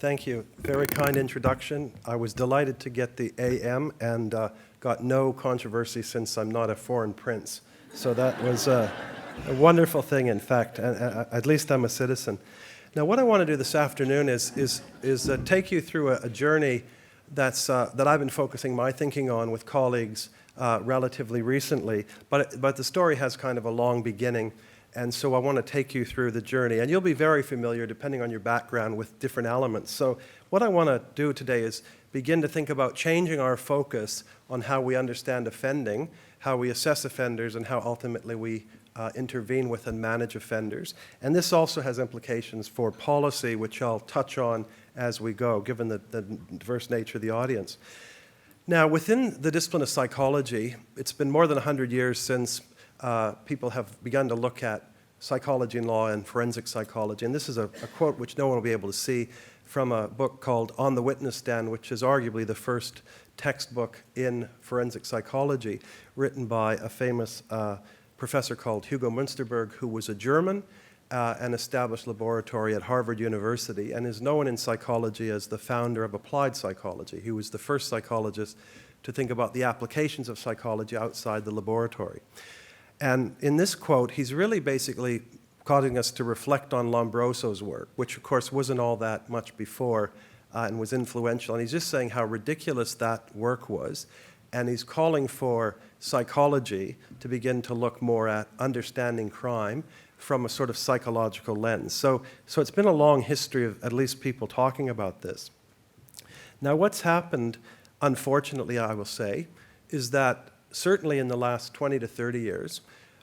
Thank you. Very kind introduction. I was delighted to get the AM and got no controversy since I'm not a foreign prince. So that was a wonderful thing, in fact. At least I'm a citizen. Now, what I want to do this afternoon is take you through a journey that I've been focusing my thinking on with colleagues relatively recently. But the story has kind of a long beginning. And so I want to take you through the journey. And you'll be very familiar, depending on your background, with different elements. So what I want to do today is begin to think about changing our focus on how we understand offending, how we assess offenders, and how ultimately we intervene with and manage offenders. And this also has implications for policy, which I'll touch on as we go, given the diverse nature of the audience. Now, within the discipline of psychology, it's been more than 100 years since people have begun to look at psychology and law and forensic psychology. And this is a quote which no one will be able to see from a book called On the Witness Stand, which is arguably the first textbook in forensic psychology, written by a famous professor called Hugo Münsterberg, who was a German and established laboratory at Harvard University and is known in psychology as the founder of applied psychology. He was the first psychologist to think about the applications of psychology outside the laboratory. And in this quote, he's really basically causing us to reflect on Lombroso's work, which of course wasn't all that much before and was influential. And he's just saying how ridiculous that work was. And he's calling for psychology to begin to look more at understanding crime from a sort of psychological lens. So it's been a long history of at least people talking about this. Now, what's happened, unfortunately, I will say, is that certainly in the last 20 to 30 years,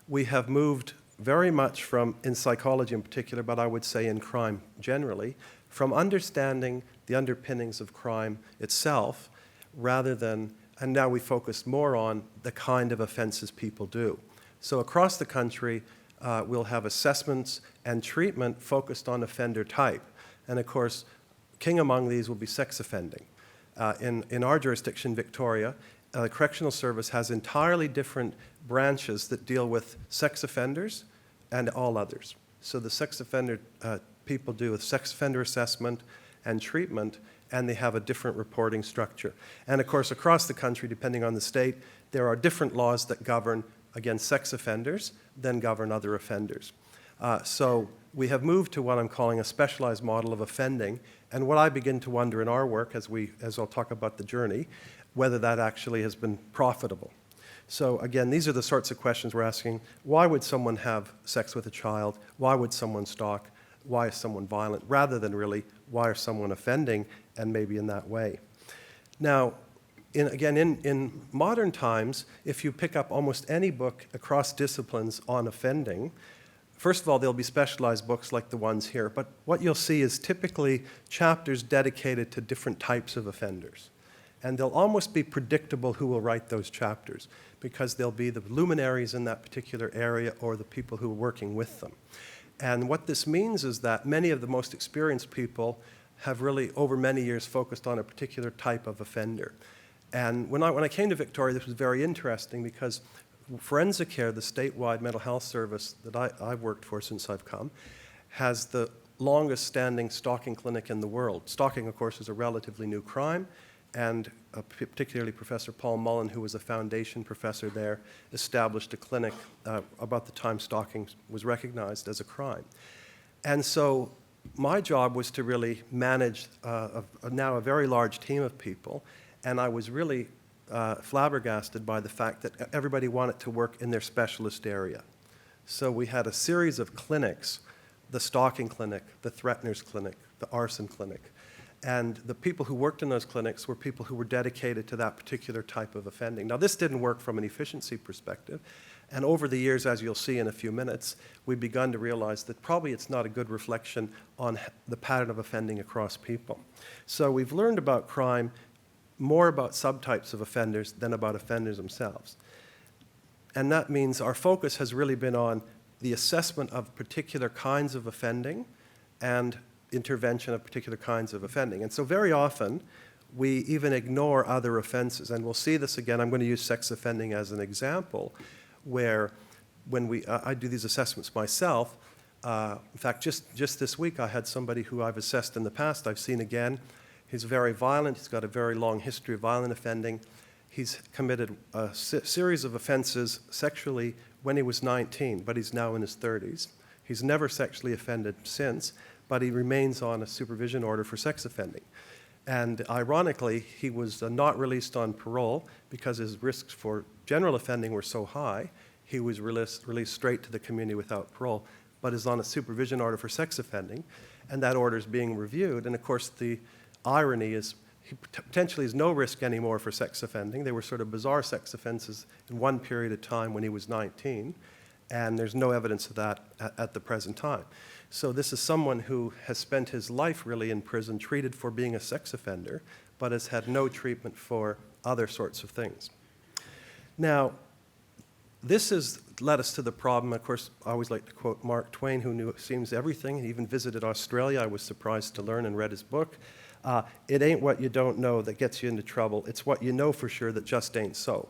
we have moved very much from, in psychology in particular, but I would say in crime generally, from understanding the underpinnings of crime itself rather than, and now we focus more on the kind of offenses people do. So across the country, we'll have assessments and treatment focused on offender type. And of course, king among these will be sex offending. In our jurisdiction, Victoria, the Correctional Service has entirely different branches that deal with sex offenders and all others. So the sex offender people do a sex offender assessment and treatment, and they have a different reporting structure. And of course, across the country, depending on the state, there are different laws that govern against sex offenders than govern other offenders. So we have moved to what I'm calling a specialized model of offending, and what I begin to wonder in our work, as I'll talk about the journey, whether that actually has been profitable. So again, these are the sorts of questions we're asking. Why would someone have sex with a child? Why would someone stalk? Why is someone violent? Rather than really, why is someone offending, and maybe in that way. Now, in modern times, if you pick up almost any book across disciplines on offending, first of all, there'll be specialized books like the ones here, but what you'll see is typically chapters dedicated to different types of offenders. And they'll almost be predictable who will write those chapters because they'll be the luminaries in that particular area or the people who are working with them. And what this means is that many of the most experienced people have really, over many years, focused on a particular type of offender. And when I came to Victoria, this was very interesting because Forensic Care, the statewide mental health service that I've worked for since I've come, has the longest standing stalking clinic in the world. Stalking, of course, is a relatively new crime. And particularly Professor Paul Mullen, who was a foundation professor there, established a clinic about the time stalking was recognized as a crime. And so my job was to really manage now a very large team of people, and I was really flabbergasted by the fact that everybody wanted to work in their specialist area. So we had a series of clinics, the stalking clinic, the threateners clinic, the arson clinic. And the people who worked in those clinics were people who were dedicated to that particular type of offending. Now, this didn't work from an efficiency perspective. And over the years, as you'll see in a few minutes, we've begun to realize that probably it's not a good reflection on the pattern of offending across people. So we've learned about crime more about subtypes of offenders than about offenders themselves. And that means our focus has really been on the assessment of particular kinds of offending and intervention of particular kinds of offending. And so very often, we even ignore other offenses. And we'll see this again. I'm going to use sex offending as an example, where when I do these assessments myself, In fact, just this week, I had somebody who I've assessed in the past, I've seen again. He's very violent. He's got a very long history of violent offending. He's committed a series of offenses sexually when he was 19, but he's now in his 30s. He's never sexually offended since, but he remains on a supervision order for sex offending. And ironically, he was not released on parole because his risks for general offending were so high. He was released straight to the community without parole, but is on a supervision order for sex offending, and that order is being reviewed. And of course, the irony is he potentially has no risk anymore for sex offending. They were sort of bizarre sex offenses in one period of time when he was 19, and there's no evidence of that at the present time. So this is someone who has spent his life really in prison, treated for being a sex offender, but has had no treatment for other sorts of things. Now, this has led us to the problem. Of course, I always like to quote Mark Twain, who knew, it seems, everything. He even visited Australia. I was surprised to learn and read his book. It ain't what you don't know that gets you into trouble. It's what you know for sure that just ain't so.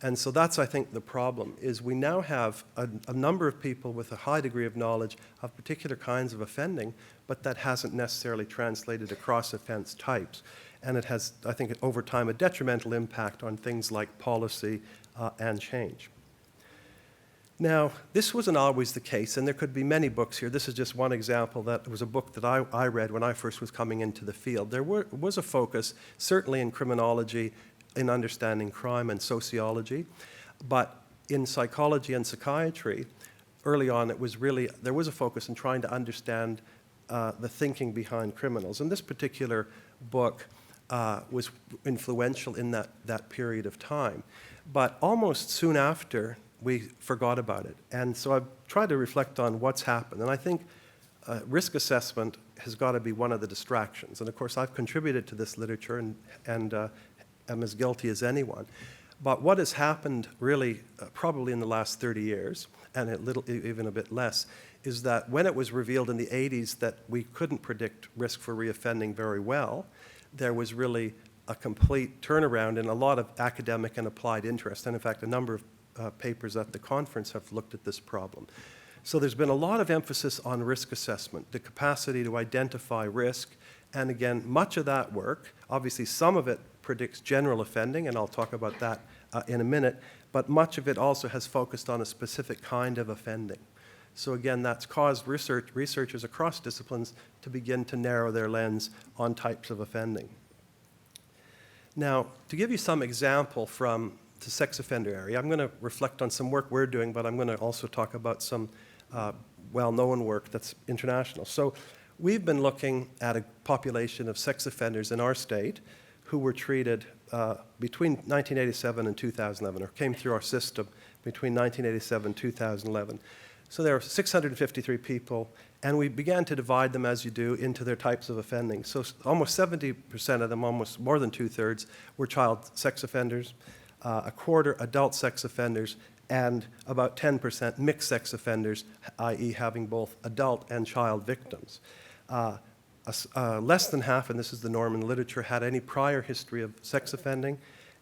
And so that's, I think, the problem, is we now have a number of people with a high degree of knowledge of particular kinds of offending, but that hasn't necessarily translated across offense types. And it has, I think, over time, a detrimental impact on things like policy and change. Now, this wasn't always the case, and there could be many books here. This is just one example. That was a book that I read when I first was coming into the field. There was a focus, certainly in criminology, in understanding crime and sociology, but in psychology and psychiatry, early on there was a focus in trying to understand the thinking behind criminals. And this particular book was influential in that period of time. But almost soon after, we forgot about it. And so I've tried to reflect on what's happened. And I think risk assessment has got to be one of the distractions. And of course, I've contributed to this literature and am as guilty as anyone. But what has happened really probably in the last 30 years, and even a bit less, is that when it was revealed in the 80s that we couldn't predict risk for reoffending very well, there was really a complete turnaround in a lot of academic and applied interest. And in fact, a number of papers at the conference have looked at this problem. So there's been a lot of emphasis on risk assessment, the capacity to identify risk. And again, much of that work, obviously some of it predicts general offending, and I'll talk about that in a minute, but much of it also has focused on a specific kind of offending. So again, that's caused researchers across disciplines to begin to narrow their lens on types of offending. Now, to give you some example from the sex offender area, I'm going to reflect on some work we're doing, but I'm going to also talk about some well-known work that's international. So we've been looking at a population of sex offenders in our state who were treated between 1987 and 2011, or came through our system between 1987 and 2011. So there are 653 people, and we began to divide them, as you do, into their types of offending. So almost 70% of them, almost more than two-thirds, were child sex offenders, a quarter adult sex offenders, and about 10% mixed sex offenders, i.e. having both adult and child victims. Less than half, and this is the norm in the literature, had any prior history of sex offending,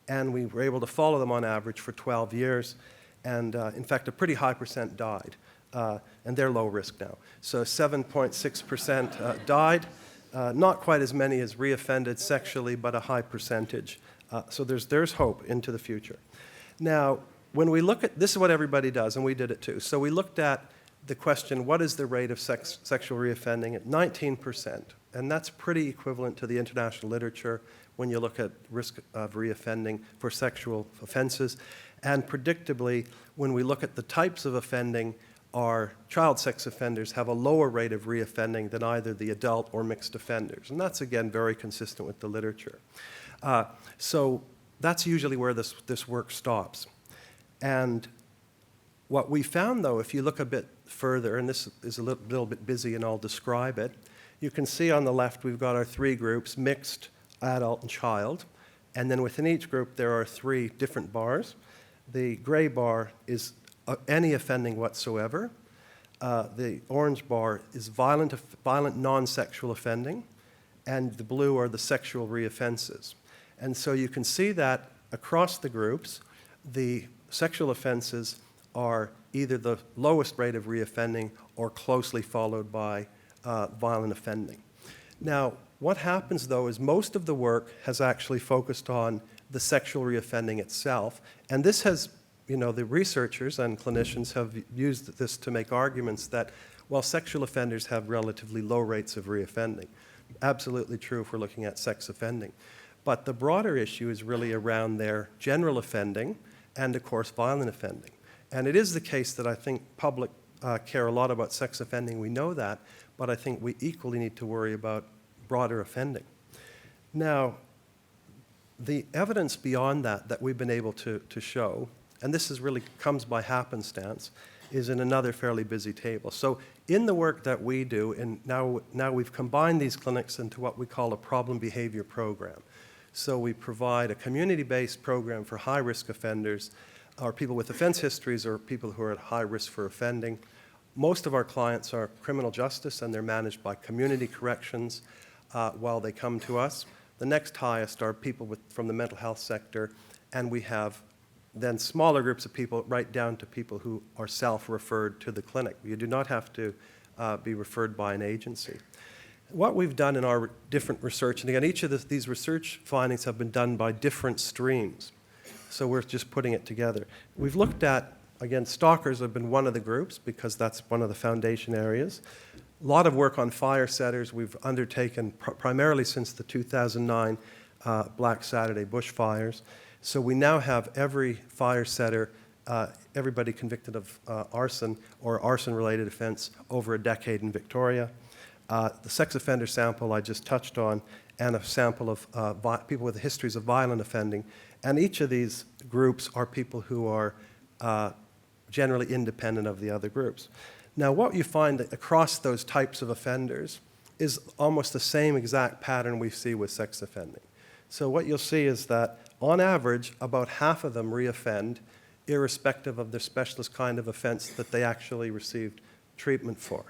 and we were able to follow them on average for 12 years, and in fact, a pretty high percent died, and they're low risk now. So 7.6% died, not quite as many as reoffended sexually, but a high percentage. So there's hope into the future. Now, when we look at, this is what everybody does, and we did it too. So we looked at the question, what is the rate of sexual reoffending at 19%? And that's pretty equivalent to the international literature when you look at risk of reoffending for sexual offenses. And predictably, when we look at the types of offending, our child sex offenders have a lower rate of reoffending than either the adult or mixed offenders. And that's, again, very consistent with the literature. So that's usually where this work stops. And what we found, though, if you look a bit further, and this is a little bit busy and I'll describe it, you can see on the left we've got our three groups, mixed, adult, and child. And then within each group there are three different bars. The gray bar is any offending whatsoever. The orange bar is violent non-sexual offending. And the blue are the sexual reoffenses. And so you can see that across the groups, the sexual offenses are either the lowest rate of reoffending or closely followed by violent offending. Now, what happens, though, is most of the work has actually focused on the sexual reoffending itself, and this has, the researchers and clinicians have used this to make arguments that, well, sexual offenders have relatively low rates of reoffending. Absolutely true if we're looking at sex offending. But the broader issue is really around their general offending and, of course, violent offending. And it is the case that I think public care a lot about sex offending, we know that, but I think we equally need to worry about broader offending. Now, the evidence beyond that we've been able to show, and this is really comes by happenstance, is in another fairly busy table. So in the work that we do, and now we've combined these clinics into what we call a problem behavior program. So we provide a community-based program for high-risk offenders, or people with offense histories, or people who are at high risk for offending. Most of our clients are criminal justice, and they're managed by community corrections while they come to us. The next highest are people from the mental health sector, and we have then smaller groups of people right down to people who are self-referred to the clinic. You do not have to be referred by an agency. What we've done in our different research, and again, each of these research findings have been done by different streams, so we're just putting it together. We've looked at, again, stalkers have been one of the groups because that's one of the foundation areas. A lot of work on fire setters we've undertaken primarily since the 2009 Black Saturday bushfires. So we now have every fire setter, everybody convicted of arson or arson-related offense over a decade in Victoria. The sex offender sample I just touched on, and a sample of people with histories of violent offending. And each of these groups are people who are generally independent of the other groups. Now, what you find across those types of offenders is almost the same exact pattern we see with sex offending. So what you'll see is that, on average, about half of them reoffend, irrespective of the specialist kind of offense that they actually received treatment for.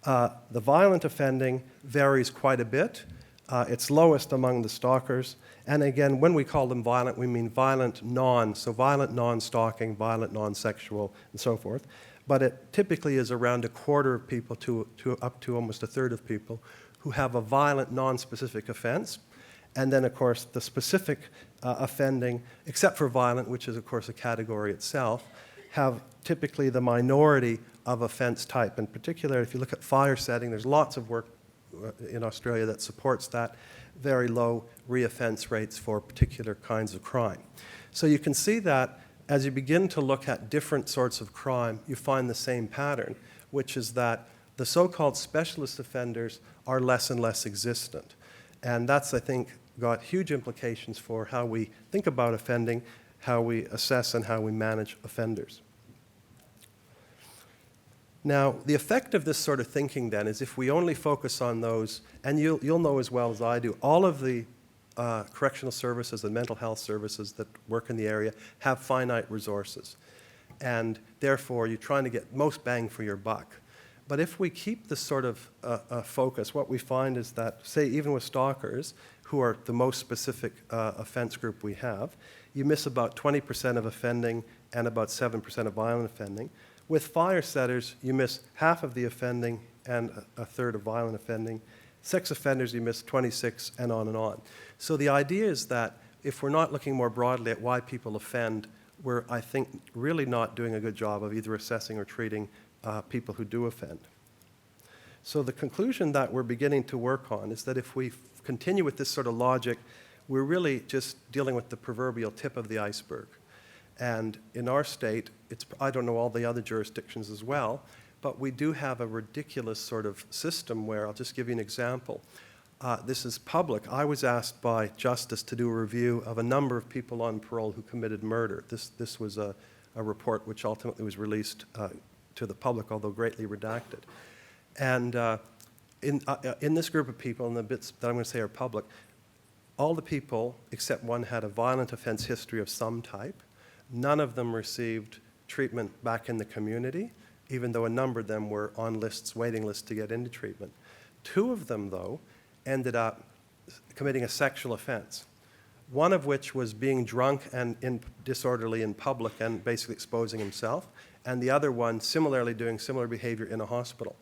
The violent offending varies quite a bit. It's lowest among the stalkers. And again, when we call them violent, we mean violent non-stalking, violent non-sexual, and so forth. But it typically is around a quarter of people to up to almost a third of people who have a violent non-specific offense. And then, of course, the specific offending, except for violent, which is, of course, a category itself, have typically the minority of offense type. In particular, if you look at fire setting, there's lots of work in Australia that supports that, very low reoffense rates for particular kinds of crime. So you can see that as you begin to look at different sorts of crime, you find the same pattern, which is that the so-called specialist offenders are less and less existent. And that's, I think, got huge implications for how we think about offending, how we assess and how we manage offenders. Now, the effect of this sort of thinking then is if we only focus on those, and you'll know as well as I do, all of the correctional services and mental health services that work in the area have finite resources. And therefore, you're trying to get most bang for your buck. But if we keep this sort of focus, what we find is that, say, even with stalkers, who are the most specific offense group we have, you miss about 20% of offending and about 7% of violent offending. With fire setters, you miss half of the offending and a third of violent offending. Sex offenders, you miss 26, and on and on. So the idea is that if we're not looking more broadly at why people offend, we're, I think, really not doing a good job of either assessing or treating people who do offend. So the conclusion that we're beginning to work on is that if we continue with this sort of logic, we're really just dealing with the proverbial tip of the iceberg. And in our state, I don't know all the other jurisdictions as well, but we do have a ridiculous sort of system where, I'll just give you an example. This is public. I was asked by Justice to do a review of a number of people on parole who committed murder. This was a report which ultimately was released to the public, although greatly redacted. And in this group of people, and the bits that I'm going to say are public, all the people except one had a violent offense history of some type. None of them received treatment back in the community, even though a number of them were on lists, waiting lists to get into treatment. 2 of them, though, ended up committing a sexual offense. one of which was being drunk and disorderly in public and basically exposing himself, and the other one similarly doing similar behavior in a hospital.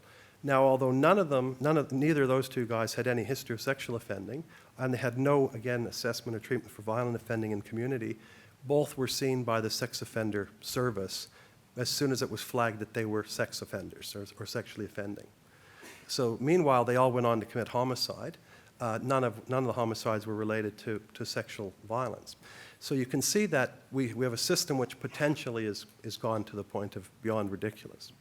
Now, although neither of those two guys had any history of sexual offending, and they had no, again, assessment or treatment for violent offending in community, both were seen by the sex offender service as soon as it was flagged that they were sex offenders or sexually offending. So meanwhile, they all went on to commit homicide. None of the homicides were related to sexual violence. So you can see that we have a system which potentially is gone to the point of beyond ridiculous.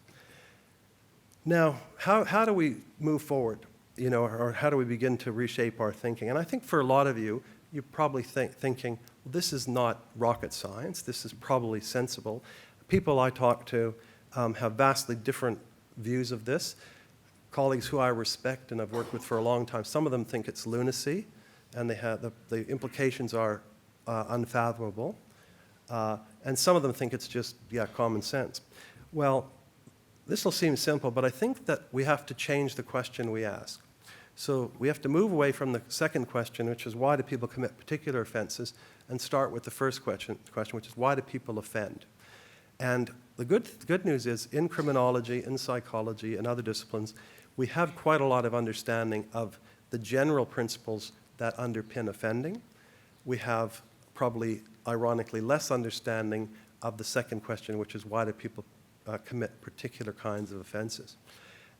Now, how do we move forward, or how do we begin to reshape our thinking? And I think for a lot of you, you're probably thinking, well, this is not rocket science. This is probably sensible. People I talk to have vastly different views of this. Colleagues who I respect and have worked with for a long time, some of them think it's lunacy, and the implications are unfathomable. And some of them think it's just, common sense. Well, this will seem simple, but I think that we have to change the question we ask. So we have to move away from the second question, which is why do people commit particular offenses, and start with the first question, which is why do people offend? And the good news is in criminology, in psychology, and other disciplines, we have quite a lot of understanding of the general principles that underpin offending. We have probably, ironically, less understanding of the second question, which is why do people commit particular kinds of offenses.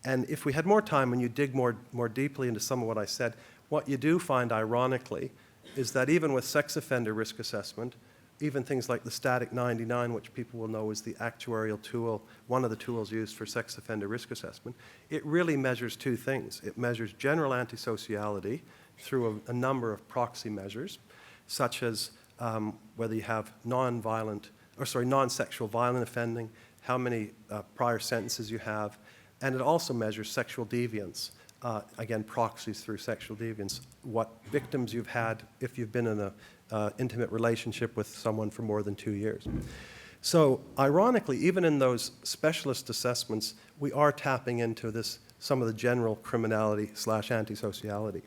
And if we had more time and you dig more deeply into some of what I said, what you do find, ironically, is that even with sex offender risk assessment, even things like the static 99, which people will know is the actuarial tool, one of the tools used for sex offender risk assessment, it really measures two things. It measures general antisociality through a number of proxy measures, such as whether you have non-sexual violent offending, how many prior sentences you have, and it also measures sexual deviance. Again, proxies through sexual deviance, what victims you've had if you've been in an intimate relationship with someone for more than 2 years. So ironically, even in those specialist assessments, we are tapping into some of the general criminality / antisociality.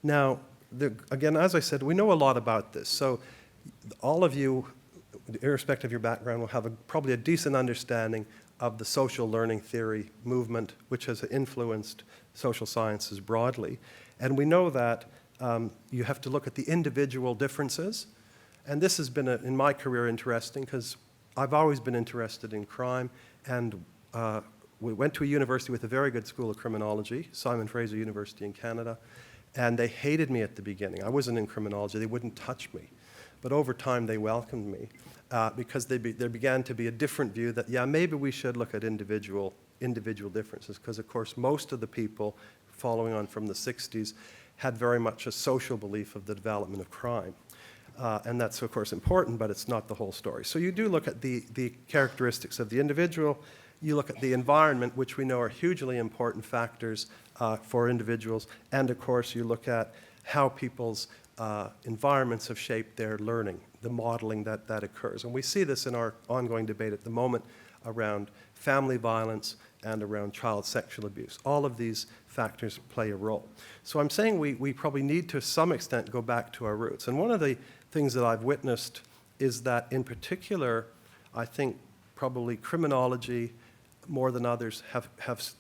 Now, again, as I said, we know a lot about this. So all of you, irrespective of your background, will have probably a decent understanding of the social learning theory movement, which has influenced social sciences broadly. And we know that you have to look at the individual differences. And this has been, in my career, interesting because I've always been interested in crime. And we went to a university with a very good school of criminology, Simon Fraser University in Canada. And they hated me at the beginning. I wasn't in criminology. They wouldn't touch me. But over time, they welcomed me because there began to be a different view that, maybe we should look at individual differences because, of course, most of the people following on from the 60s had very much a social belief of the development of crime. And that's, of course, important, but it's not the whole story. So you do look at the characteristics of the individual. You look at the environment, which we know are hugely important factors for individuals. And, of course, you look at how people's environments have shaped their learning, the modeling that occurs. And we see this in our ongoing debate at the moment around family violence and around child sexual abuse. All of these factors play a role. So I'm saying we probably need to some extent go back to our roots. And one of the things that I've witnessed is that in particular, I think probably criminology more than others have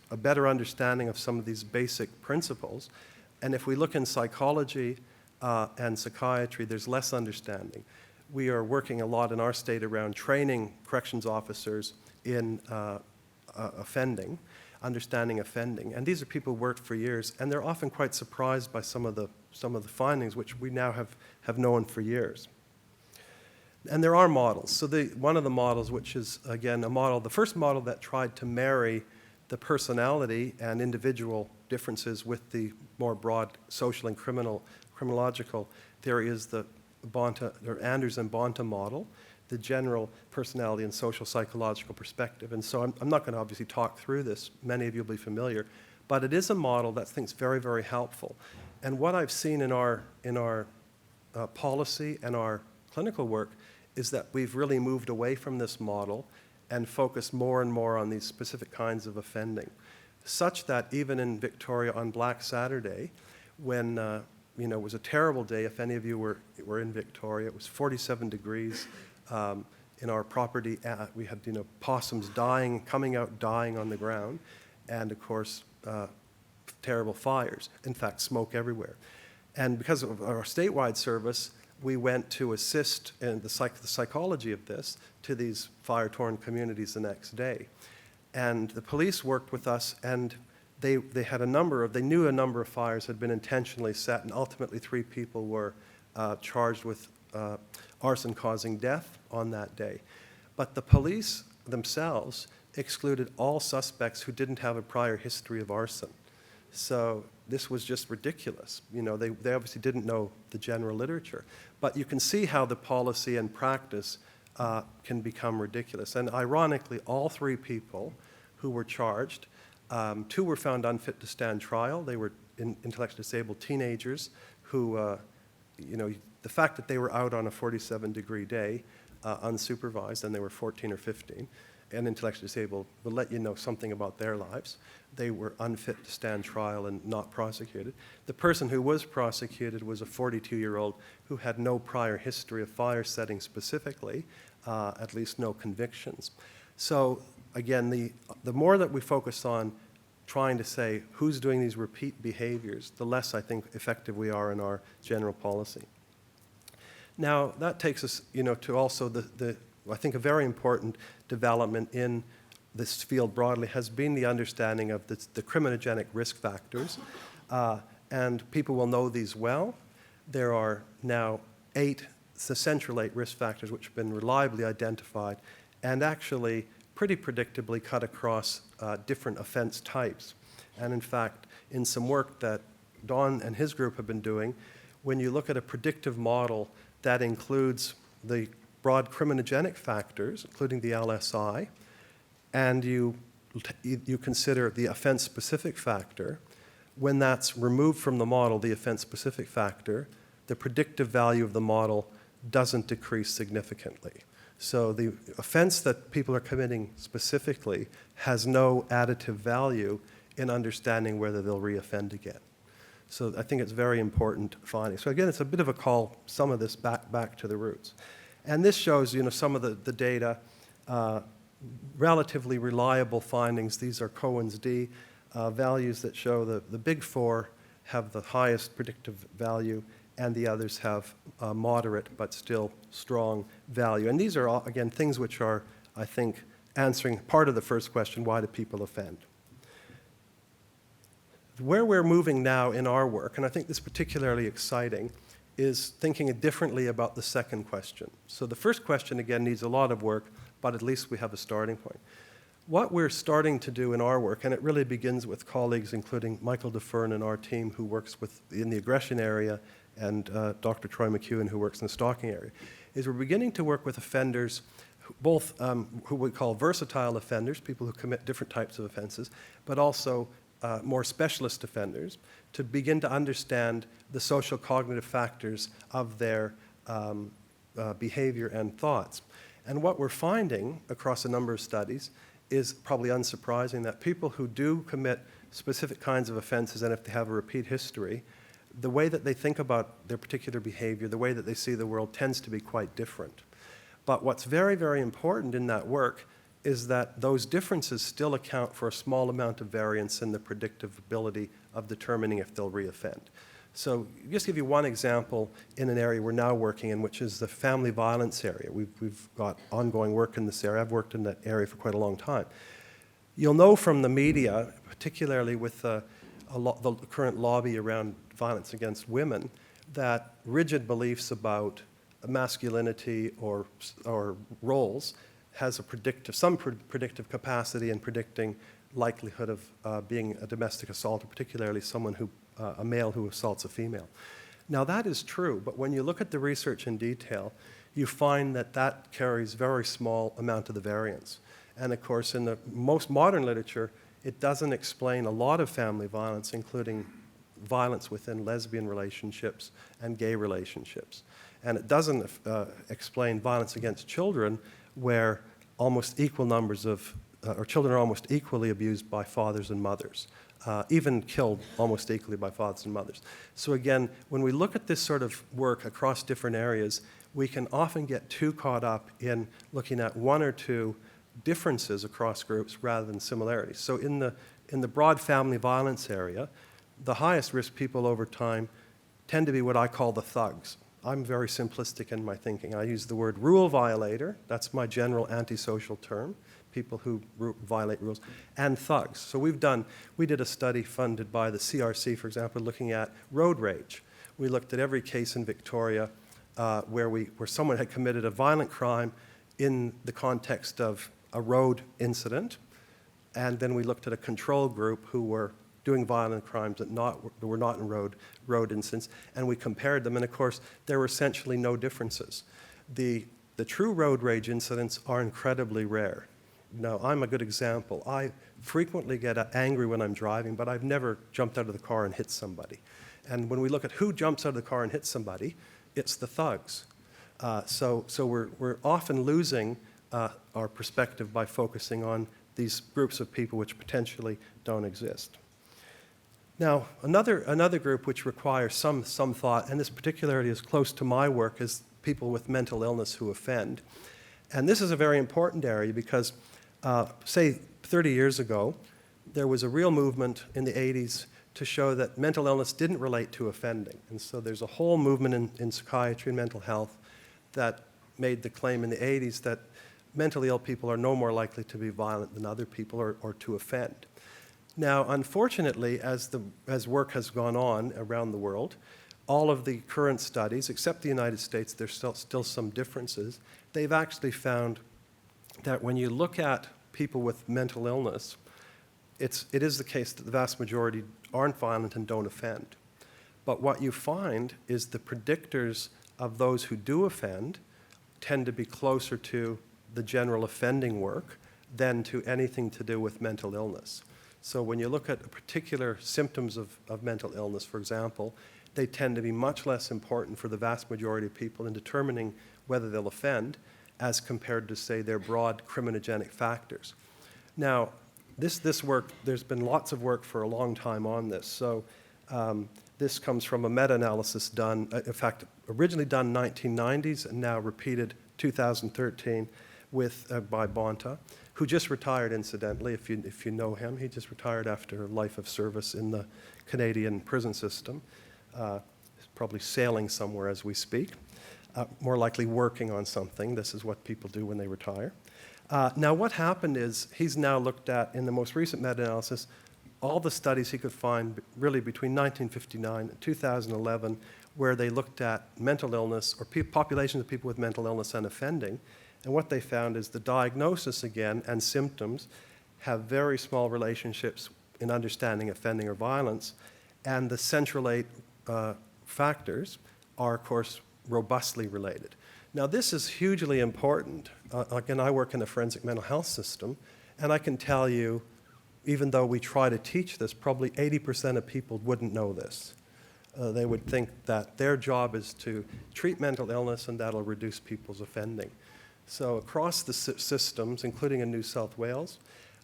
a better understanding of some of these basic principles. And if we look in psychology and psychiatry, there's less understanding. We are working a lot in our state around training corrections officers in offending, understanding offending. And these are people who worked for years, and they're often quite surprised by some of the findings, which we now have known for years. And there are models. So one of the models, which is, again, the first model that tried to marry the personality and individual differences with the more broad social and criminological theory is the Anders and Bonta model, the general personality and social psychological perspective. And so I'm not going to obviously talk through this. Many of you will be familiar. But it is a model that I think is very, very helpful. And what I've seen in our policy and our clinical work is that we've really moved away from this model and focused more and more on these specific kinds of offending, such that even in Victoria on Black Saturday, when it was a terrible day. If any of you were in Victoria, it was 47 degrees. In our property, we had possums coming out dying on the ground, and of course, terrible fires. In fact, smoke everywhere. And because of our statewide service, we went to assist in the psychology of this to these fire-torn communities the next day. And the police worked with us, and they knew a number of fires had been intentionally set, and ultimately 3 people were charged with arson causing death on that day. But the police themselves excluded all suspects who didn't have a prior history of arson. So this was just ridiculous. They obviously didn't know the general literature. But you can see how the policy and practice can become ridiculous. And ironically, all 3 people who were charged, 2 were found unfit to stand trial. They were intellectually disabled teenagers who, the fact that they were out on a 47-degree day, unsupervised, and they were 14 or 15, and intellectually disabled will let you know something about their lives. They were unfit to stand trial and not prosecuted. The person who was prosecuted was a 42-year-old who had no prior history of fire setting specifically, at least no convictions. So again, the more that we focus on trying to say who's doing these repeat behaviors, the less I think effective we are in our general policy. Now, that takes us, to also I think a very important development in this field broadly has been the understanding of the criminogenic risk factors, and people will know these well. There are now 8, the central 8 risk factors which have been reliably identified and actually pretty predictably cut across different offense types. And in fact, in some work that Don and his group have been doing, when you look at a predictive model that includes the broad criminogenic factors, including the LSI, and you consider the offense-specific factor, when that's removed from the model, the offense-specific factor, the predictive value of the model doesn't decrease significantly. So the offense that people are committing specifically has no additive value in understanding whether they'll reoffend again. So I think it's very important finding. So again, it's a bit of a call, some of this back to the roots. And this shows, some of the data, relatively reliable findings. These are Cohen's d values that show the big 4 have the highest predictive value, and the others have moderate but still strong value. And these are, all, again, things which are, I think, answering part of the first question, why do people offend? Where we're moving now in our work, and I think this is particularly exciting, is thinking differently about the second question. So the first question, again, needs a lot of work, but at least we have a starting point. What we're starting to do in our work, and it really begins with colleagues, including Michael DeFern and our team who works in the aggression area, and Dr. Troy McEwen who works in the stalking area, is we're beginning to work with offenders, both who we call versatile offenders, people who commit different types of offenses, but also more specialist offenders, to begin to understand the social cognitive factors of their behavior and thoughts. And what we're finding across a number of studies is probably unsurprising that people who do commit specific kinds of offenses, and if they have a repeat history, the way that they think about their particular behavior, the way that they see the world tends to be quite different. But what's very, very important in that work is that those differences still account for a small amount of variance in the predictive ability of determining if they'll reoffend. So just to give you one example in an area we're now working in, which is the family violence area. We've got ongoing work in this area. I've worked in that area for quite a long time. You'll know from the media, particularly with the current lobby around violence against women, that rigid beliefs about masculinity or roles has some predictive capacity in predicting likelihood of being a domestic assaulter, particularly a male who assaults a female. Now that is true, but when you look at the research in detail, you find that carries very small amount of the variance. And of course, in the most modern literature, it doesn't explain a lot of family violence, including violence within lesbian relationships and gay relationships. And it doesn't explain violence against children, where almost equal numbers of, or children are almost equally abused by fathers and mothers. even killed almost equally by fathers and mothers. So again, when we look at this sort of work across different areas, we can often get too caught up in looking at one or two differences across groups rather than similarities. So in the broad family violence area, the highest risk people over time tend to be what I call the thugs. I'm very simplistic in my thinking. I use the word rule violator. That's my general antisocial term, people who violate rules, and thugs. So we did a study funded by the CRC, for example, looking at road rage. We looked at every case in Victoria where someone had committed a violent crime in the context of a road incident, and then we looked at a control group who were doing violent crimes that were not in road incidents, and we compared them, and of course, there were essentially no differences. The true road rage incidents are incredibly rare. Now, I'm a good example. I frequently get angry when I'm driving, but I've never jumped out of the car and hit somebody. And when we look at who jumps out of the car and hits somebody, it's the thugs. So we're often losing our perspective by focusing on these groups of people which potentially don't exist. Now, another group which requires some thought, and this particularly is close to my work, is people with mental illness who offend. And this is a very important area because, say, 30 years ago, there was a real movement in the 80s to show that mental illness didn't relate to offending. And so there's a whole movement in psychiatry and mental health that made the claim in the 80s that mentally ill people are no more likely to be violent than other people or to offend. Now, unfortunately, as work has gone on around the world, all of the current studies, except the United States, there's still some differences, they've actually found that when you look at people with mental illness, it is the case that the vast majority aren't violent and don't offend. But what you find is the predictors of those who do offend tend to be closer to the general offending work than to anything to do with mental illness. So when you look at particular symptoms of mental illness, for example, they tend to be much less important for the vast majority of people in determining whether they'll offend as compared to, say, their broad criminogenic factors. Now, this work, there's been lots of work for a long time on this. So this comes from a meta-analysis done, in fact, originally done in the 1990s and now repeated 2013 by Bonta, who just retired, incidentally, if you know him. He just retired after a life of service in the Canadian prison system. He's probably sailing somewhere as we speak, more likely working on something. This is what people do when they retire. Now, what happened is he's now looked at, in the most recent meta-analysis, all the studies he could find really between 1959 and 2011 where they looked at mental illness or populations of people with mental illness and offending. And what they found is the diagnosis, again, and symptoms have very small relationships in understanding offending or violence. And the central 8 factors are, of course, robustly related. Now, this is hugely important. Again, I work in the forensic mental health system, and I can tell you, even though we try to teach this, probably 80% of people wouldn't know this. They would think that their job is to treat mental illness and that'll reduce people's offending. So across the systems, including in New South Wales,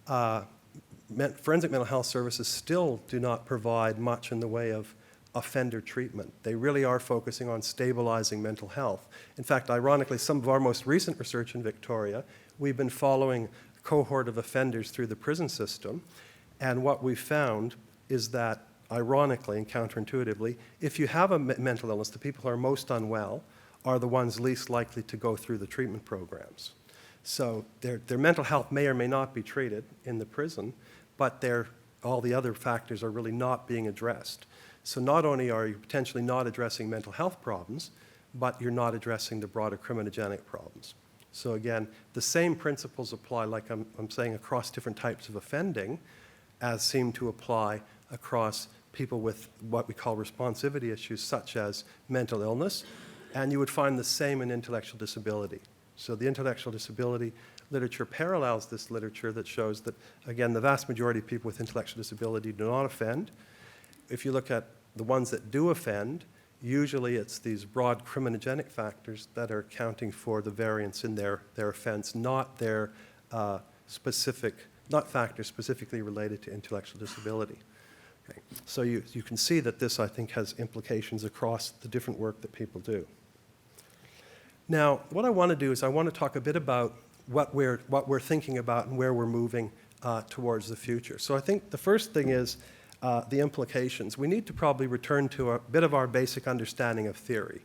forensic mental health services still do not provide much in the way of offender treatment. They really are focusing on stabilizing mental health. In fact, ironically, some of our most recent research in Victoria, we've been following a cohort of offenders through the prison system, and what we found is that, ironically and counterintuitively, if you have a mental illness, the people who are most unwell are the ones least likely to go through the treatment programs. So their mental health may or may not be treated in the prison, but all the other factors are really not being addressed. So not only are you potentially not addressing mental health problems, but you're not addressing the broader criminogenic problems. So again, the same principles apply, like I'm saying, across different types of offending, as seem to apply across people with what we call responsivity issues, such as mental illness, and you would find the same in intellectual disability. So the intellectual disability literature parallels this literature that shows that, again, the vast majority of people with intellectual disability do not offend. If you look at the ones that do offend, usually it's these broad criminogenic factors that are accounting for the variance in their offense, not their not factors specifically related to intellectual disability. Okay. So you can see that this, I think, has implications across the different work that people do. Now, what I want to do is I want to talk a bit about what we're thinking about and where we're moving towards the future. So I think the first thing is the implications. We need to probably return to a bit of our basic understanding of theory.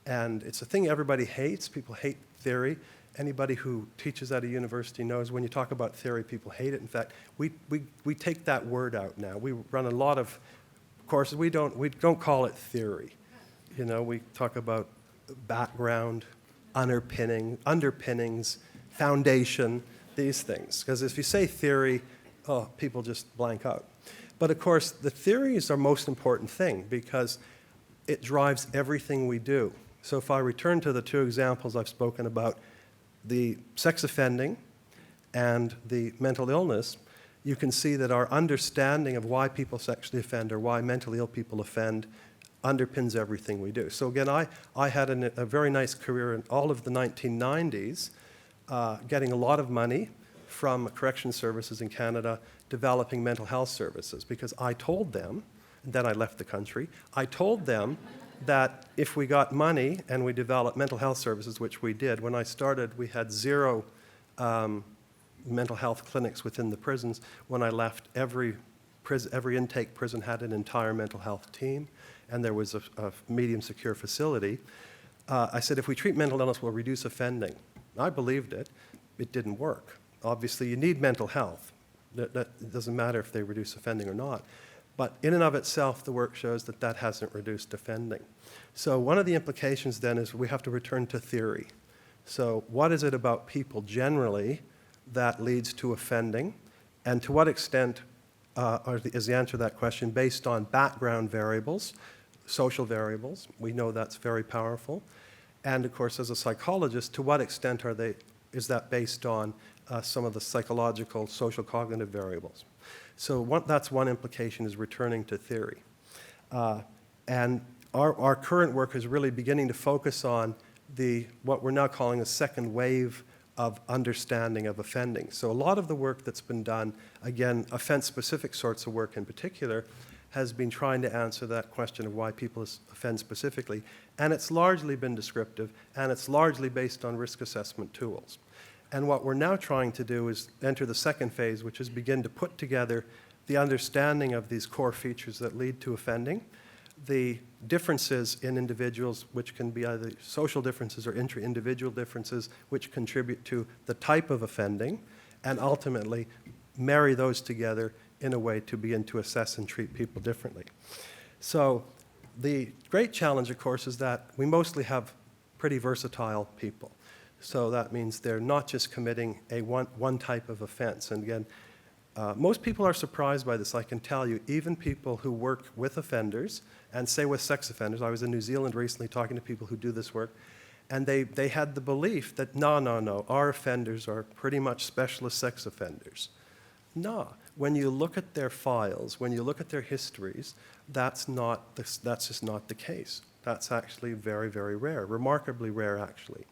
And it's a thing everybody hates. People hate theory. Anybody who teaches at a university knows when you talk about theory, people hate it. In fact, we take that word out now. We run a lot of courses. We don't call it theory. You know, we talk about background, underpinnings, foundation, these things. Because if you say theory, people just blank out. But of course, the theory is our most important thing because it drives everything we do. So if I return to the two examples I've spoken about, the sex offending and the mental illness, you can see that our understanding of why people sexually offend or why mentally ill people offend underpins everything we do. So again, I had a very nice career in all of the 1990s, getting a lot of money from correction services in Canada, developing mental health services, because I told them, and then I left the country, I told them that if we got money and we developed mental health services, which we did, when I started we had 0 mental health clinics within the prisons. When I left, every intake prison had an entire mental health team, and there was a medium secure facility. I said, if we treat mental illness, we'll reduce offending. I believed it. It didn't work. Obviously, you need mental health. It doesn't matter if they reduce offending or not. But in and of itself, the work shows that that hasn't reduced offending. So one of the implications then is we have to return to theory. So what is it about people generally that leads to offending? And to what extent is the answer to that question based on background variables, social variables? We know that's very powerful. And of course, as a psychologist, to what extent is that based on some of the psychological, social cognitive variables? So that's one implication, is returning to theory. And our current work is really beginning to focus on what we're now calling a second wave of understanding of offending. So a lot of the work that's been done, again, offense-specific sorts of work in particular, has been trying to answer that question of why people offend specifically. And it's largely been descriptive, and it's largely based on risk assessment tools. And what we're now trying to do is enter the second phase, which is begin to put together the understanding of these core features that lead to offending, the differences in individuals, which can be either social differences or intra-individual differences, which contribute to the type of offending, and ultimately marry those together in a way to begin to assess and treat people differently. So the great challenge, of course, is that we mostly have pretty versatile people. So that means they're not just committing one type of offense. And again, most people are surprised by this, I can tell you. Even people who work with offenders, and say with sex offenders. I was in New Zealand recently talking to people who do this work, and they had the belief that, no, our offenders are pretty much specialist sex offenders. No. When you look at their files, when you look at their histories, that's just not the case. That's actually very, very rare, remarkably rare, actually.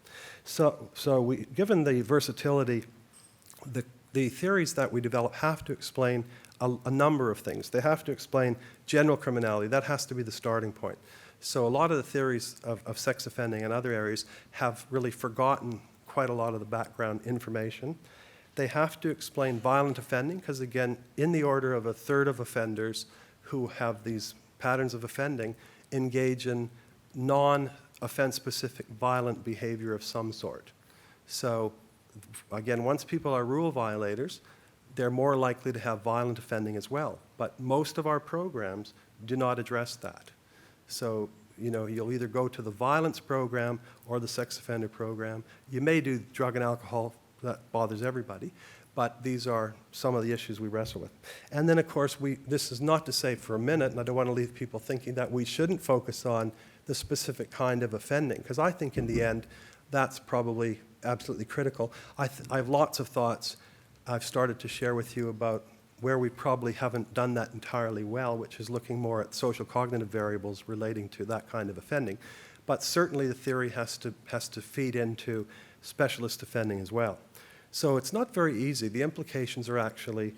So given the versatility, the theories that we develop have to explain a number of things. They have to explain general criminality. That has to be the starting point. So a lot of the theories of sex offending and other areas have really forgotten quite a lot of the background information. They have to explain violent offending, because again, in the order of a third of offenders who have these patterns of offending engage in non-offense-specific violent behavior of some sort. So again, once people are rule violators, they're more likely to have violent offending as well. But most of our programs do not address that. So, you'll either go to the violence program or the sex offender program. You may do drug and alcohol. That bothers everybody. But these are some of the issues we wrestle with. And then, of course, this is not to say for a minute, and I don't want to leave people thinking that we shouldn't focus on the specific kind of offending, because I think in the end, that's probably absolutely critical. I have lots of thoughts I've started to share with you about where we probably haven't done that entirely well, which is looking more at social cognitive variables relating to that kind of offending. But certainly the theory has to feed into specialist offending as well. So it's not very easy. The implications are actually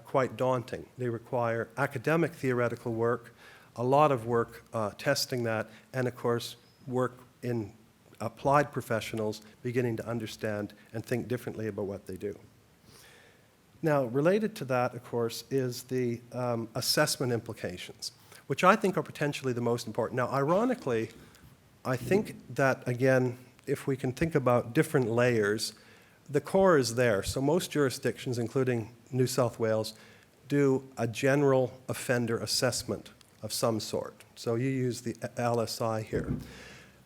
quite daunting. They require academic theoretical work, a lot of work testing that, and of course, work in applied professionals beginning to understand and think differently about what they do. Now, related to that, of course, is the assessment implications, which I think are potentially the most important. Now, ironically, I think that, again, if we can think about different layers, the core is there. So most jurisdictions, including New South Wales, do a general offender assessment of some sort. So you use the LSI here.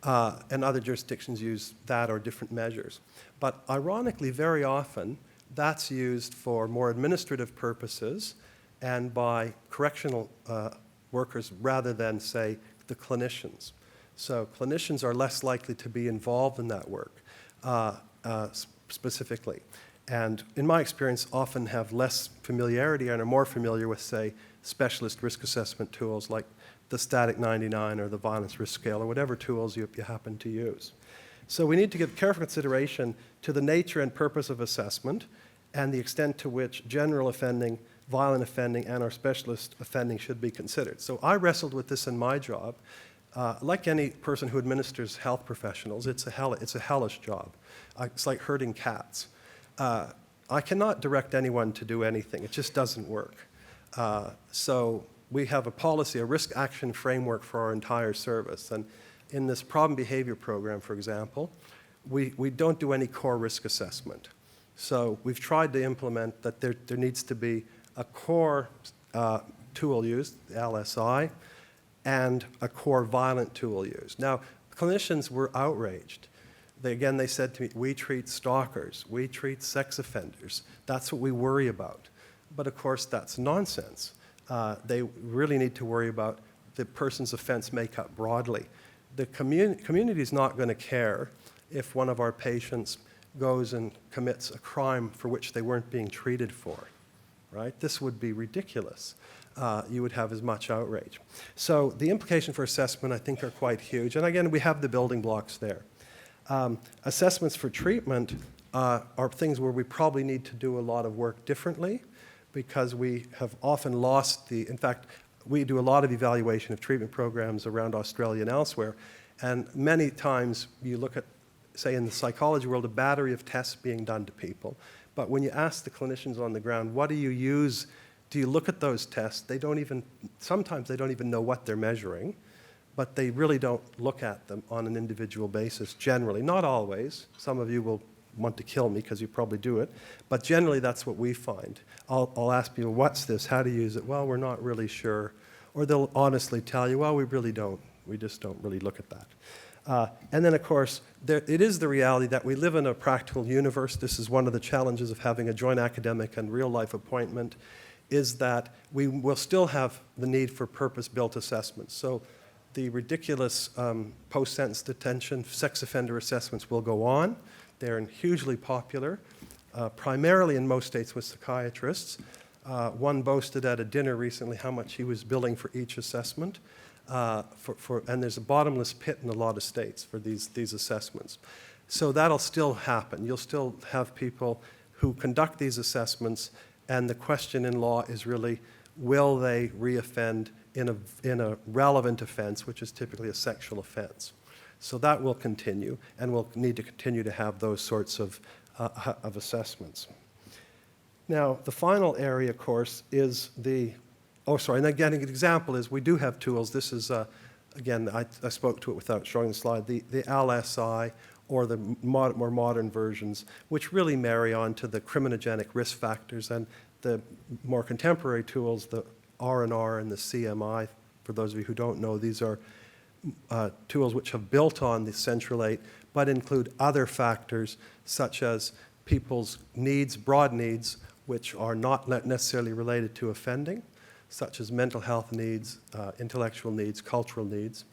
And other jurisdictions use that or different measures. But ironically, very often, that's used for more administrative purposes and by correctional workers rather than, say, the clinicians. So clinicians are less likely to be involved in that work specifically. And in my experience, often have less familiarity and are more familiar with, say, specialist risk assessment tools like the Static 99 or the Violence Risk Scale or whatever tools you happen to use. So we need to give careful consideration to the nature and purpose of assessment and the extent to which general offending, violent offending, and or specialist offending should be considered. So I wrestled with this in my job. Like any person who administers health professionals, it's a hellish job. It's like herding cats. I cannot direct anyone to do anything. It just doesn't work. So we have a policy, a risk action framework for our entire service. And in this problem behavior program, for example, we don't do any core risk assessment. So we've tried to implement that there needs to be a core tool used, the LSI, and a core violent tool used. Now, clinicians were outraged. They said to me, we treat stalkers, we treat sex offenders. That's what we worry about. But of course, that's nonsense. They really need to worry about the person's offense makeup broadly. The community is not going to care if one of our patients goes and commits a crime for which they weren't being treated for, right? This would be ridiculous. You would have as much outrage. So the implication for assessment, I think, are quite huge. And again, we have the building blocks there. Assessments for treatment are things where we probably need to do a lot of work differently because we have often lost in fact, we do a lot of evaluation of treatment programs around Australia and elsewhere, and many times you look at, say, in the psychology world, a battery of tests being done to people, but when you ask the clinicians on the ground, what do you use? Do you look at those tests? Sometimes they don't even know what they're measuring, but they really don't look at them on an individual basis generally. Not always. Some of you will want to kill me because you probably do it, but generally that's what we find. I'll ask people, what's this? How to use it? Well, we're not really sure. Or they'll honestly tell you, well, we really don't. We just don't really look at that. And then, of course, it is the reality that we live in a practical universe. This is one of the challenges of having a joint academic and real-life appointment, is that we will still have the need for purpose-built assessments. So the ridiculous post-sentence detention sex offender assessments will go on. They're hugely popular, primarily in most states with psychiatrists. One boasted at a dinner recently how much he was billing for each assessment. And there's a bottomless pit in a lot of states for these assessments. So that'll still happen. You'll still have people who conduct these assessments, and the question in law is really, will they reoffend in a relevant offense, which is typically a sexual offense? So that will continue, and we'll need to continue to have those sorts of assessments. Now, the final area, of course, is and again, an example is we do have tools. This is, again, I spoke to it without showing the slide, the LSI or the more modern versions, which really marry on to the criminogenic risk factors, and the more contemporary tools, the R&R and the CMI. For those of you who don't know, these are tools which have built on the Central 8, but include other factors such as people's needs, broad needs, which are not necessarily related to offending, such as mental health needs, intellectual needs, cultural needs.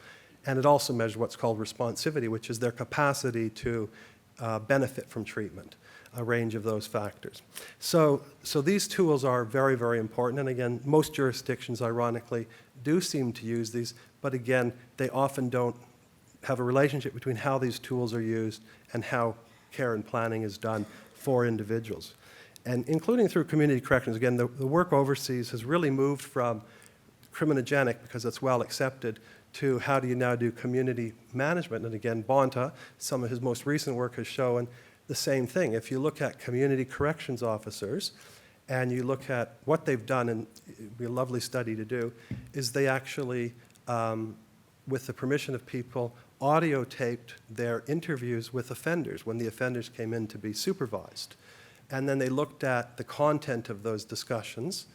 And it also measures what's called responsivity, which is their capacity to benefit from treatment, a range of those factors. So these tools are very, very important. And again, most jurisdictions, ironically, do seem to use these, but again, they often don't have a relationship between how these tools are used and how care and planning is done for individuals. And including through community corrections, again, the work overseas has really moved from criminogenic, because it's well accepted, to how do you now do community management. And again, Bonta, some of his most recent work has shown the same thing. If you look at community corrections officers and you look at what they've done, and it would be a lovely study to do, is they actually, with the permission of people, audio taped their interviews with offenders when the offenders came in to be supervised. And then they looked at the content of those discussions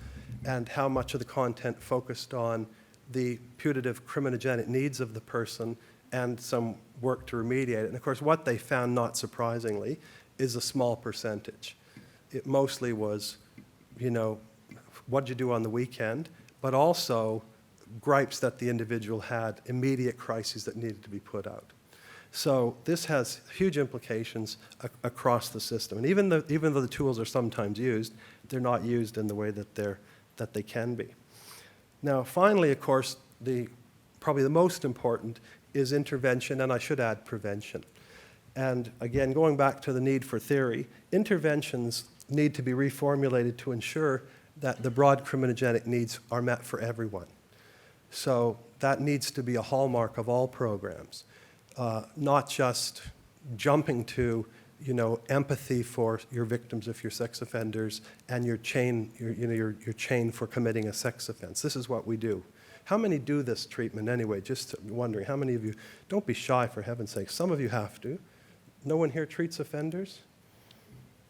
and how much of the content focused on the putative criminogenic needs of the person and some work to remediate it. And of course, what they found, not surprisingly, is a small percentage. It mostly was, you know, what did you do on the weekend, but also gripes that the individual had, immediate crises that needed to be put out. So this has huge implications across the system. And even though the tools are sometimes used, they're not used in the way that they can be. Now, finally, of course, probably the most important is intervention, and I should add prevention. And again, going back to the need for theory, interventions need to be reformulated to ensure that the broad criminogenic needs are met for everyone. So that needs to be a hallmark of all programs. Not just jumping to, you know, empathy for your victims if you're sex offenders and your chain for committing a sex offense. This is what we do. How many do this treatment anyway? Just wondering, how many of you, don't be shy for heaven's sake. Some of you have to. No one here treats offenders?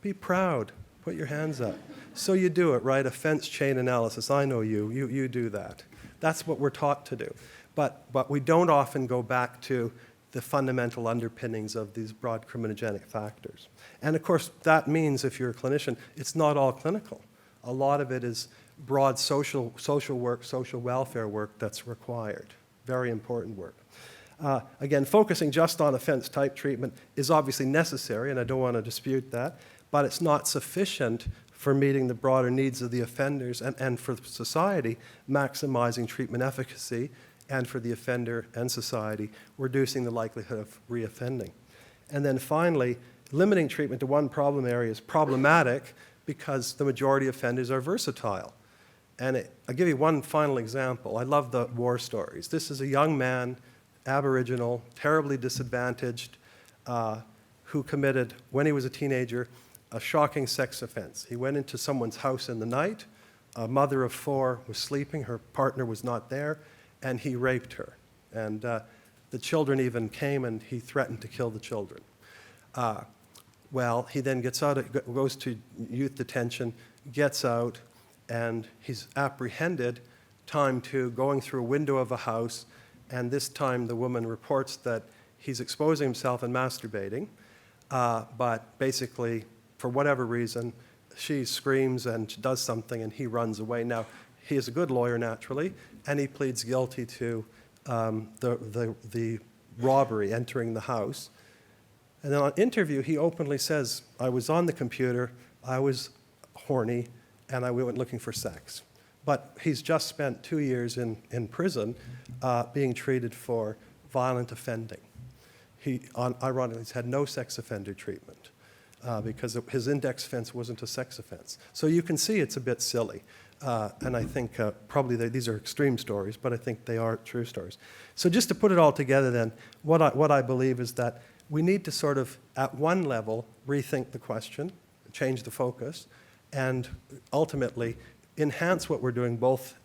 Be proud. Put your hands up. So you do it, right? Offense chain analysis. I know you do that. That's what we're taught to do. But we don't often go back to the fundamental underpinnings of these broad criminogenic factors. And of course, that means if you're a clinician, it's not all clinical. A lot of it is broad social work, social welfare work that's required. Very important work. Again, focusing just on offense type treatment is obviously necessary, and I don't want to dispute that, but it's not sufficient for meeting the broader needs of the offenders and for society, maximizing treatment efficacy, and for the offender and society, reducing the likelihood of reoffending. And then finally, limiting treatment to one problem area is problematic because the majority of offenders are versatile. And I'll give you one final example. I love the war stories. This is a young man, Aboriginal, terribly disadvantaged, who committed, when he was a teenager, a shocking sex offense. He went into someone's house in the night. A mother of 4 was sleeping. Her partner was not there. And he raped her. And the children even came, and he threatened to kill the children. Well, he then gets out, goes to youth detention, gets out, and he's apprehended, time to going through a window of a house, and this time the woman reports that he's exposing himself and masturbating, but basically, for whatever reason, she screams and does something, and he runs away. Now, he is a good lawyer, naturally, and he pleads guilty to the robbery, entering the house. And then on interview, he openly says, I was on the computer, I was horny, and I went looking for sex. But he's just spent 2 years in prison being treated for violent offending. Ironically, he's had no sex offender treatment because his index offense wasn't a sex offense. So you can see it's a bit silly. And I think probably these are extreme stories, but I think they are true stories. So just to put it all together then, what I believe is that we need to sort of, at one level, rethink the question, change the focus, and ultimately enhance what we're doing both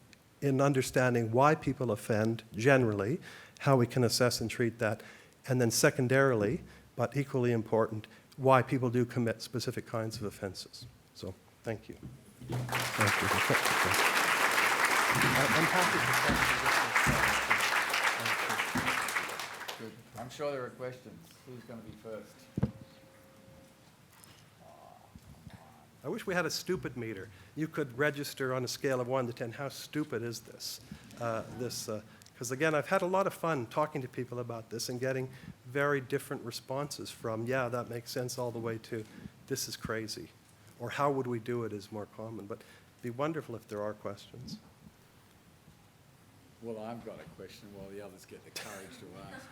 in understanding why people offend generally, how we can assess and treat that, and then secondarily, but equally important, why people do commit specific kinds of offenses. So, thank you. Thank you. I'm happy to Good. I'm sure there are questions. Who's going to be first? I wish we had a stupid meter. You could register on a scale of 1 to 10. How stupid is this? Because again, I've had a lot of fun talking to people about this and getting very different responses from, yeah, that makes sense, all the way to, this is crazy. Or how would we do it is more common. But it'd be wonderful if there are questions. Well, I've got a question while the others get the courage to ask.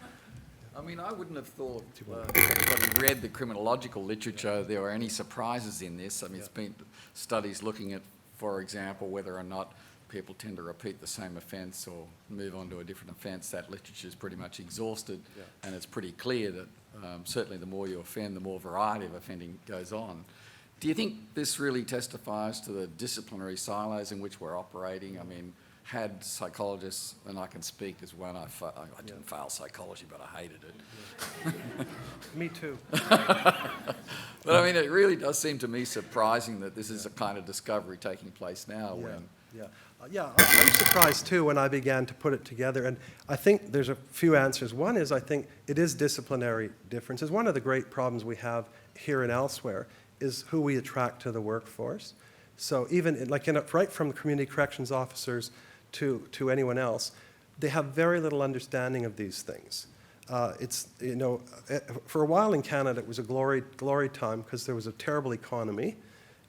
I mean, I wouldn't have thought, if anybody read the criminological literature, there were any surprises in this. I mean, it's been studies looking at, for example, whether or not people tend to repeat the same offence or move on to a different offence. That literature is pretty much exhausted, and it's pretty clear that certainly the more you offend, the more variety of offending goes on. Do you think this really testifies to the disciplinary silos in which we're operating? I mean, had psychologists, and I can speak as one, I didn't fail psychology, but I hated it. Me too. But I mean, it really does seem to me surprising that this is a kind of discovery taking place now. I'm surprised too when I began to put it together, and I think there's a few answers. One is I think it is disciplinary differences. One of the great problems we have here and elsewhere is who we attract to the workforce. So even right from community corrections officers to anyone else, they have very little understanding of these things. For a while in Canada, it was a glory time because there was a terrible economy,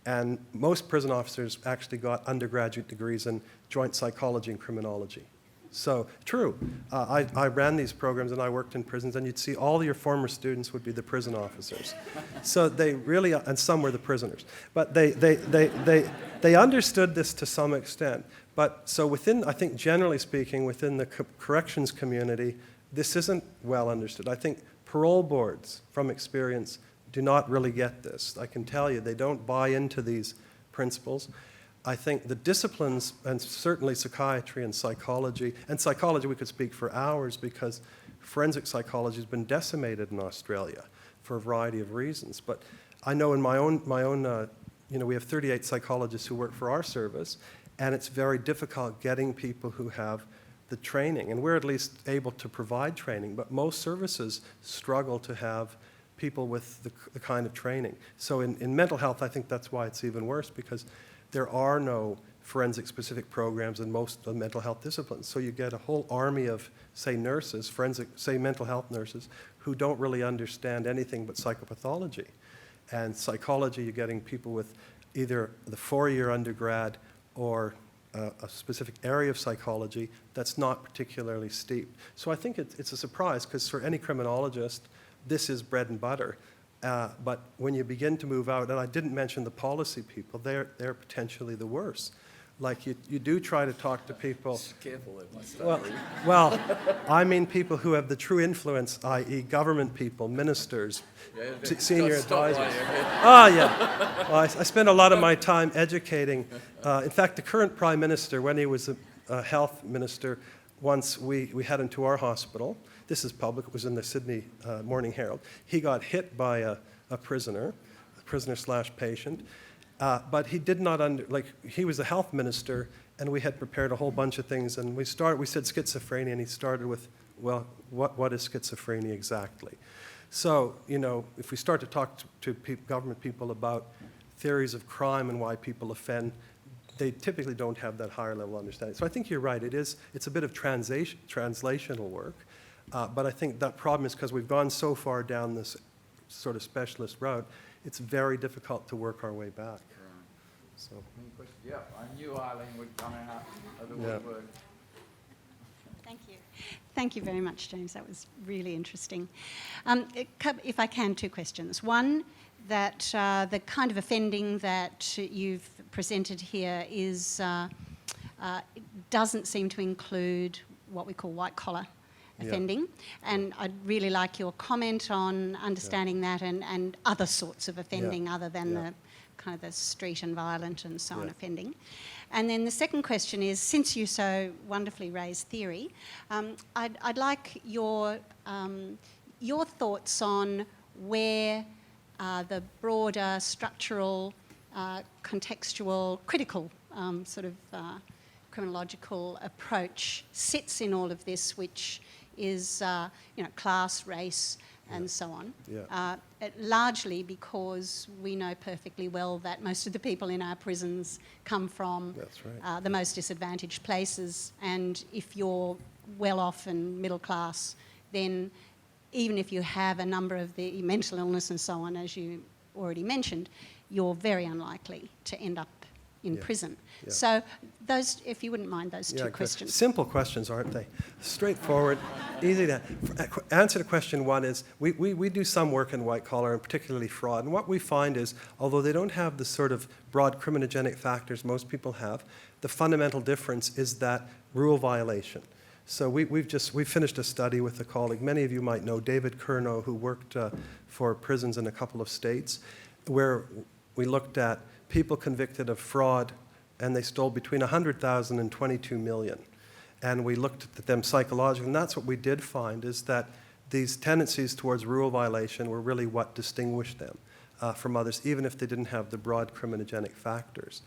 and most prison officers actually got undergraduate degrees in joint psychology and criminology. So, true. I ran these programs and I worked in prisons, and you'd see all your former students would be the prison officers. So they really, and some were the prisoners. But they understood this to some extent. But so within, I think generally speaking, within the corrections community, this isn't well understood. I think parole boards, from experience, do not really get this. I can tell you, they don't buy into these principles. I think the disciplines, and certainly psychiatry and psychology we could speak for hours because forensic psychology has been decimated in Australia for a variety of reasons. But I know in my own we have 38 psychologists who work for our service, and it's very difficult getting people who have the training. And we're at least able to provide training, but most services struggle to have people with the kind of training. So in mental health, I think that's why it's even worse, because there are no forensic-specific programs in most of the mental health disciplines. So you get a whole army of, say, nurses, mental health nurses, who don't really understand anything but psychopathology. And psychology, you're getting people with either the 4-year undergrad or a specific area of psychology that's not particularly steep. So I think it's a surprise, because for any criminologist, this is bread and butter. But when you begin to move out, and I didn't mention the policy people, they're potentially the worst. Like you do try to talk to people. Just careful with my stuff. Well, I mean people who have the true influence, i.e. government people, ministers, senior advisors. Well, I spend a lot of my time educating. In fact, the current prime minister, when he was a health minister, once we had him to our hospital. This is public. It was in the Sydney Morning Herald. He got hit by a prisoner/patient. But he did not he was a health minister, and we had prepared a whole bunch of things, and we said schizophrenia, and he started with, well, what is schizophrenia exactly? So, if we start to talk to government people about theories of crime and why people offend, they typically don't have that higher level understanding. So I think you're right. It's a bit of translational work, but I think that problem is because we've gone so far down this sort of specialist route, it's very difficult to work our way back. So. Any questions? Yeah, I knew Eileen would come out of the woodwork. Thank you. Thank you very much, James. That was really interesting. If I can, 2 questions. One, that the kind of offending that you've presented here doesn't seem to include what we call white-collar offending. And I'd really like your comment on understanding that and other sorts of offending other than the kind of the street and violent and so on offending. And then the second question is, since you so wonderfully raised theory, I'd like your thoughts on where the broader structural, contextual, critical sort of criminological approach sits in all of this, which is class, race, and so on. Largely because we know perfectly well that most of the people in our prisons come from the most disadvantaged places, and if you're well off and middle class, then even if you have a number of the mental illness and so on, as you already mentioned, you're very unlikely to end up in Yeah. prison. Yeah. So those, if you wouldn't mind, those two good. questions. Simple questions, aren't they? Straightforward, easy to answer. To question one is, we do some work in white collar and particularly fraud. And what we find is, although they don't have the sort of broad criminogenic factors most people have, the fundamental difference is that rule violation. So we've finished a study with a colleague, many of you might know, David Curnow, who worked for prisons in a couple of states, where we looked at people convicted of fraud, and they stole between 100,000 and 22 million. And we looked at them psychologically, and that's what we did find, is that these tendencies towards rule violation were really what distinguished them from others, even if they didn't have the broad criminogenic factors.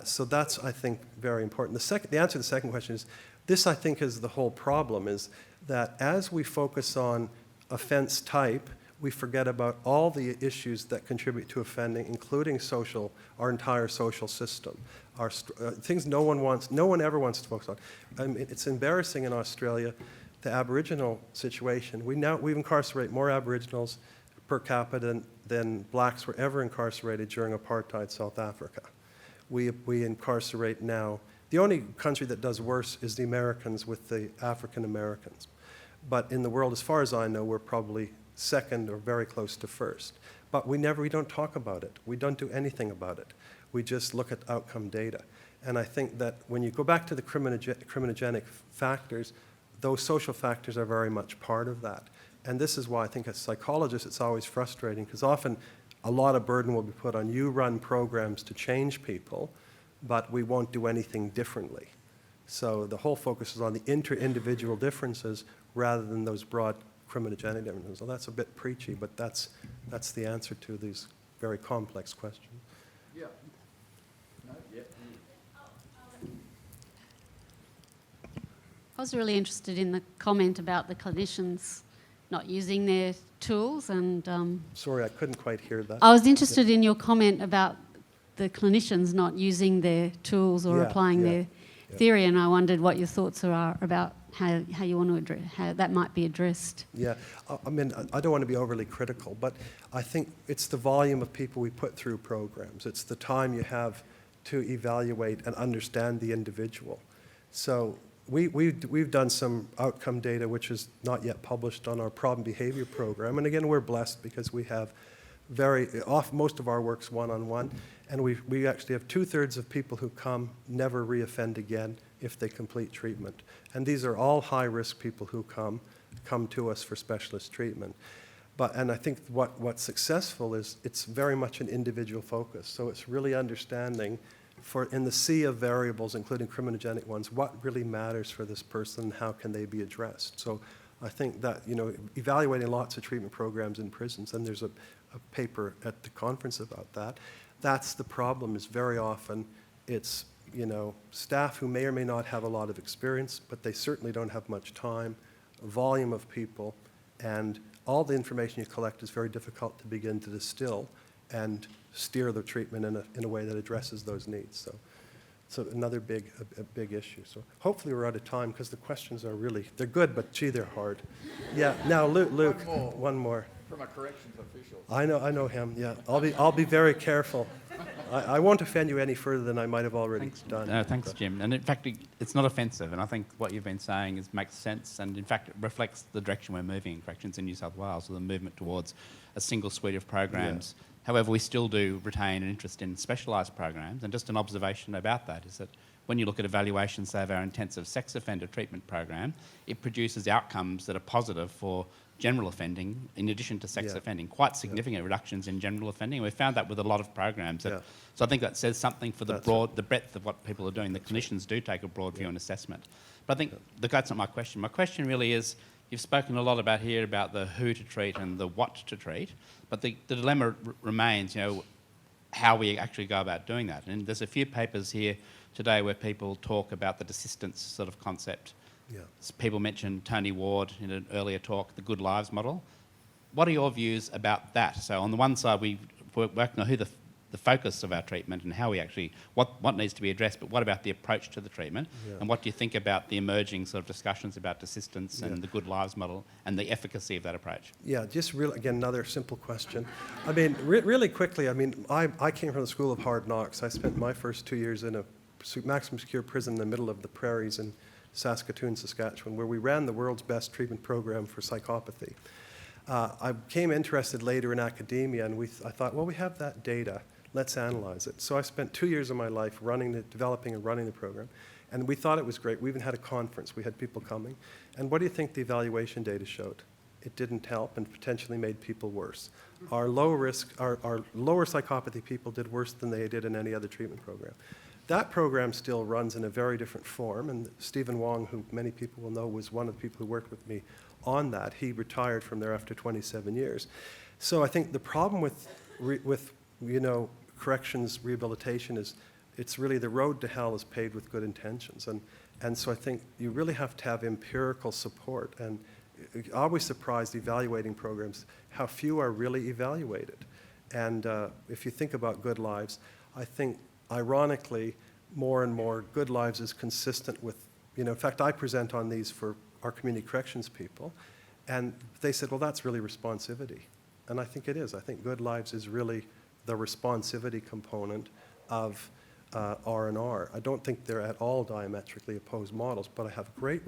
So that's, I think, very important. The answer to the second question is, this, I think, is the whole problem, is that as we focus on offense type, we forget about all the issues that contribute to offending, including our entire social system. Things no one ever wants to focus on. I mean, it's embarrassing in Australia, the Aboriginal situation. We incarcerate more Aboriginals per capita than blacks were ever incarcerated during apartheid South Africa. We incarcerate now. The only country that does worse is the Americans with the African Americans. But in the world, as far as I know, we're probably second or very close to first. But we don't talk about it. We don't do anything about it. We just look at outcome data. And I think that when you go back to the criminogenic factors, those social factors are very much part of that. And this is why I think as psychologists it's always frustrating, because often a lot of burden will be put on you run programs to change people, but we won't do anything differently. So the whole focus is on the inter-individual differences rather than those broad criminogenic differences. So that's a bit preachy, but that's the answer to these very complex questions. Yeah. No, yeah. I was really interested in the comment about the clinicians not using their tools, and Sorry, I couldn't quite hear that. I was interested in your comment about the clinicians not using their tools or applying their theory, and I wondered what your thoughts are about how you want to address, how that might be addressed. Yeah, I mean, I don't want to be overly critical, but I think it's the volume of people we put through programs. It's the time you have to evaluate and understand the individual. So we've done some outcome data which is not yet published on our problem behavior program. And again, we're blessed because we have most of our work's one-on-one. And we actually have 2/3 of people who come never reoffend again if they complete treatment. And these are all high-risk people who come to us for specialist treatment. And I think what's successful is it's very much an individual focus. So it's really understanding in the sea of variables, including criminogenic ones, what really matters for this person and how can they be addressed. So I think that, evaluating lots of treatment programs in prisons, and there's a paper at the conference about that, that's the problem, is very often it's, staff who may or may not have a lot of experience, but they certainly don't have much time, volume of people, and all the information you collect is very difficult to begin to distill and steer the treatment in a way that addresses those needs. So another big issue. So hopefully we're out of time because the questions are they're good, but gee, they're hard. Yeah, now Luke, one more. From a corrections official. I know him, yeah. I'll be very careful. I won't offend you any further than I might have already done. Thanks, Jim. And in fact, it's not offensive, and I think what you've been saying makes sense, and in fact, it reflects the direction we're moving in corrections in New South Wales, with the movement towards a single suite of programs. Yeah. However, we still do retain an interest in specialised programs, and just an observation about that is that when you look at evaluations, say, of our intensive sex offender treatment program, it produces outcomes that are positive for general offending, in addition to sex offending, quite significant reductions in general offending. We've found that with a lot of programs. So I think that says something for the breadth of what people are doing. The clinicians do take a broad view and assessment. But I think that's not my question. My question really is, you've spoken a lot about the who to treat and the what to treat, but the dilemma remains, how we actually go about doing that. And there's a few papers here today where people talk about the desistance sort of concept. Yeah. People mentioned Tony Ward in an earlier talk, the Good Lives model. What are your views about that? So on the one side, we're working on who the the focus of our treatment and how we actually, what needs to be addressed, but what about the approach to the treatment? Yeah. And what do you think about the emerging sort of discussions about desistance and the good lives model and the efficacy of that approach? Yeah, just really, again, another simple question. I mean, really quickly, I mean, I came from the School of Hard Knocks. I spent my first 2 years in a maximum secure prison in the middle of the prairies in Saskatoon, Saskatchewan, where we ran the world's best treatment program for psychopathy. I became interested later in academia, and I thought, well, we have that data. Let's analyze it. So I spent 2 years of my life developing and running the program, and we thought it was great. We even had a conference. We had people coming. And what do you think the evaluation data showed? It didn't help and potentially made people worse. Our lower psychopathy people did worse than they did in any other treatment program. That program still runs in a very different form, and Stephen Wong, who many people will know, was one of the people who worked with me on that. He retired from there after 27 years. So I think the problem with corrections rehabilitation is it's really the road to hell is paved with good intentions. And so I think you really have to have empirical support. And always surprised evaluating programs how few are really evaluated. And if you think about Good Lives, I think ironically more and more Good Lives is consistent with, in fact I present on these for our community corrections people, and they said, well, that's really responsivity. And I think it is. I think Good Lives is really the responsivity component of R&R. I don't think they're at all diametrically opposed models, but I have great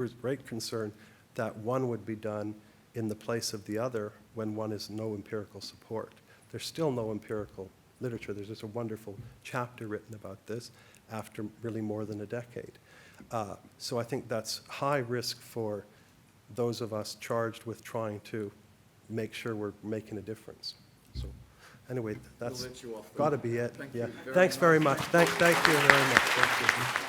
concern that one would be done in the place of the other when one is no empirical support. There's still no empirical literature. There's just a wonderful chapter written about this after really more than a decade. So I think that's high risk for those of us charged with trying to make sure we're making a difference. So anyway, that's We'll let you off. got to be it. Thank yeah. you very Thanks very much. much. Thank you very much. Thank you.